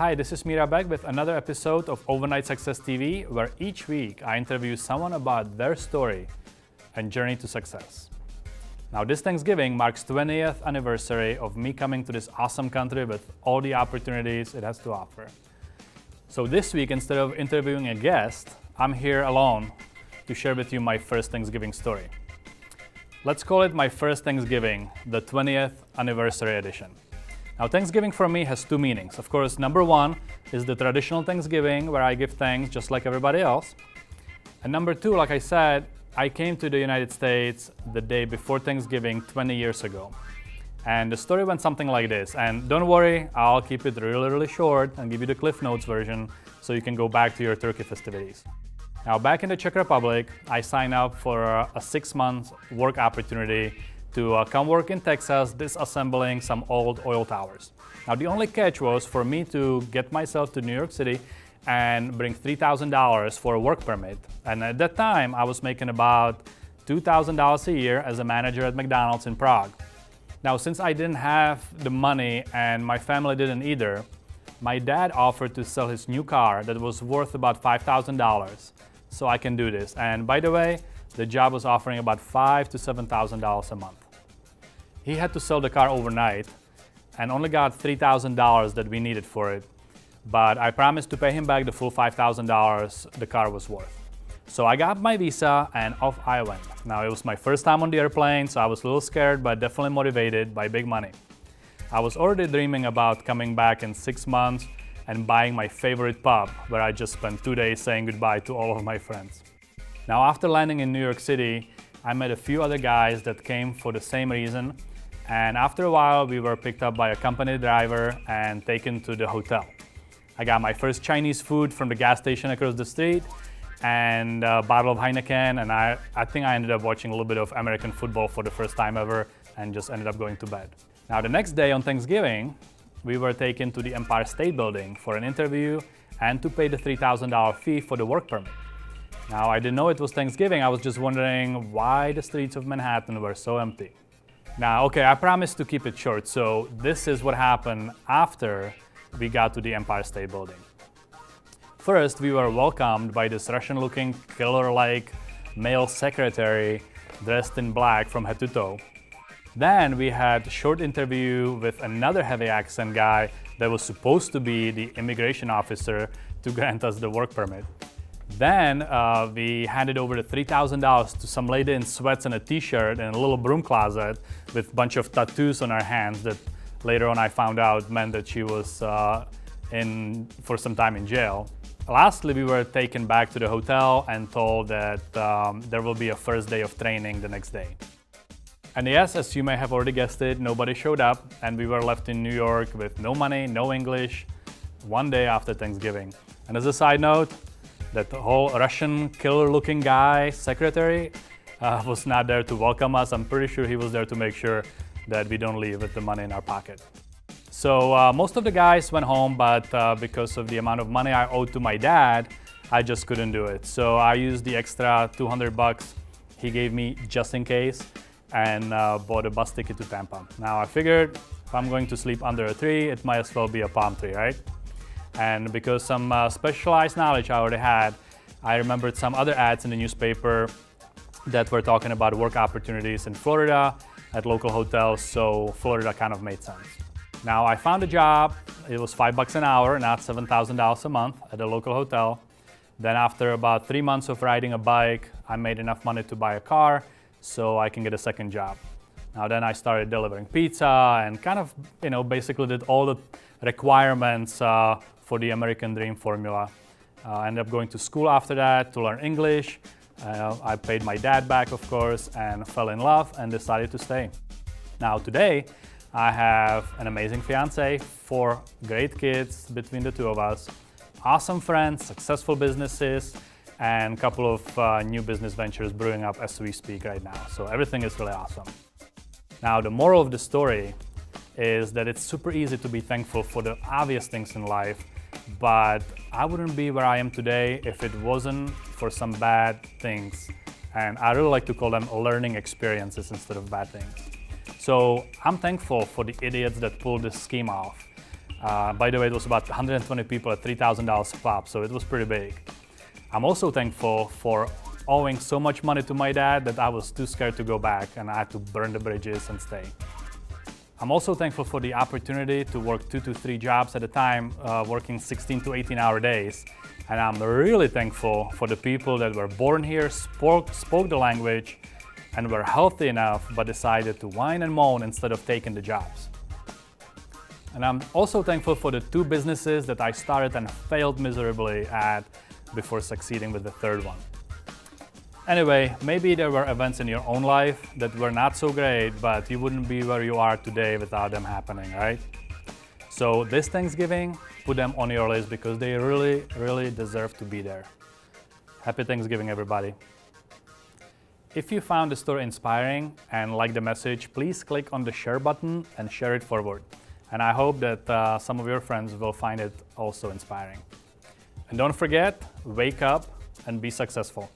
Hi, this is Mira back with another episode of Overnight Success TV, where each week I interview someone about their story and journey to success. Now, this Thanksgiving marks 20th anniversary of me coming to this awesome country with all the opportunities it has to offer. So this week, instead of interviewing a guest, I'm here alone to share with you my first Thanksgiving story. Let's call it my first Thanksgiving, the 20th anniversary edition. Now, Thanksgiving for me has two meanings. Of course, number one is the traditional Thanksgiving where I give thanks just like everybody else. And number two, like I said, I came to the United States the day before Thanksgiving 20 years ago. And the story went something like this. And don't worry, I'll keep it really short and give you the Cliff Notes version so you can go back to your turkey festivities. Now, back in the Czech Republic, I signed up for a 6-month work opportunity to come work in Texas, disassembling some old oil towers. Now, the only catch was for me to get myself to New York City and bring $3,000 for a work permit. And at that time, I was making about $2,000 a year as a manager at McDonald's in Prague. Now, since I didn't have the money and my family didn't either, my dad offered to sell his new car that was worth about $5,000 so I can do this. And by the way, the job was offering about $5,000 to $7,000 a month. He had to sell the car overnight and only got $3,000 that we needed for it. But I promised to pay him back the full $5,000 the car was worth. So I got my visa and off I went. Now, it was my first time on the airplane, so I was a little scared, but definitely motivated by big money. I was already dreaming about coming back in 6 months and buying my favorite pub, where I just spent 2 days saying goodbye to all of my friends. Now, after landing in New York City, I met a few other guys that came for the same reason. And after a while, we were picked up by a company driver and taken to the hotel. I got my first Chinese food from the gas station across the street and a bottle of Heineken, and I think I ended up watching a little bit of American football for the first time ever and just ended up going to bed. Now, the next day on Thanksgiving, we were taken to the Empire State Building for an interview and to pay the $3,000 fee for the work permit. Now, I didn't know it was Thanksgiving. I was just wondering why the streets of Manhattan were so empty. Now, okay, I promised to keep it short, so this is what happened after we got to the Empire State Building. First, we were welcomed by this Russian-looking, killer-like male secretary dressed in black from head to toe. Then we had a short interview with another heavy accent guy that was supposed to be the immigration officer to grant us the work permit. Then we handed over the $3,000 to some lady in sweats and a t-shirt and a little broom closet with a bunch of tattoos on her hands that later on I found out meant that she was in for some time in jail. Lastly, we were taken back to the hotel and told that there will be a first day of training the next day. And yes, as you may have already guessed it, nobody showed up and we were left in New York with no money, no English, one day after Thanksgiving. And as a side note, that whole Russian killer-looking guy, secretary, was not there to welcome us. I'm pretty sure he was there to make sure that we don't leave with the money in our pocket. So most of the guys went home, but because of the amount of money I owed to my dad, I just couldn't do it. So I used the extra $200 he gave me just in case and bought a bus ticket to Tampa. Now I figured if I'm going to sleep under a tree, it might as well be a palm tree, right? And because some specialized knowledge I already had, I remembered some other ads in the newspaper that were talking about work opportunities in Florida at local hotels, so Florida kind of made sense. Now, I found a job. It was $5 an hour, not $7,000 a month at a local hotel. Then after about 3 months of riding a bike, I made enough money to buy a car so I can get a second job. Now then I started delivering pizza and kind of, basically did all the requirements for the American Dream formula. I ended up going to school after that to learn English. I paid my dad back, of course, and fell in love and decided to stay. Now today, I have an amazing fiance, 4 great kids between the two of us, awesome friends, successful businesses, and a couple of new business ventures brewing up as we speak right now. So everything is really awesome. Now, the moral of the story is that it's super easy to be thankful for the obvious things in life, but I wouldn't be where I am today if it wasn't for some bad things. And I really like to call them learning experiences instead of bad things. So I'm thankful for the idiots that pulled this scheme off. By the way, it was about 120 people at $3,000 a pop, so it was pretty big. I'm also thankful for owing so much money to my dad that I was too scared to go back and I had to burn the bridges and stay. I'm also thankful for the opportunity to work 2 to 3 jobs at a time, working 16 to 18-hour days. And I'm really thankful for the people that were born here, spoke the language, and were healthy enough but decided to whine and moan instead of taking the jobs. And I'm also thankful for the 2 businesses that I started and failed miserably at before succeeding with the 3rd one. Anyway, maybe there were events in your own life that were not so great, but you wouldn't be where you are today without them happening, right? So this Thanksgiving, put them on your list because they really, really deserve to be there. Happy Thanksgiving, everybody. If you found the story inspiring and liked the message, please click on the share button and share it forward. And I hope that some of your friends will find it also inspiring. And don't forget, wake up and be successful.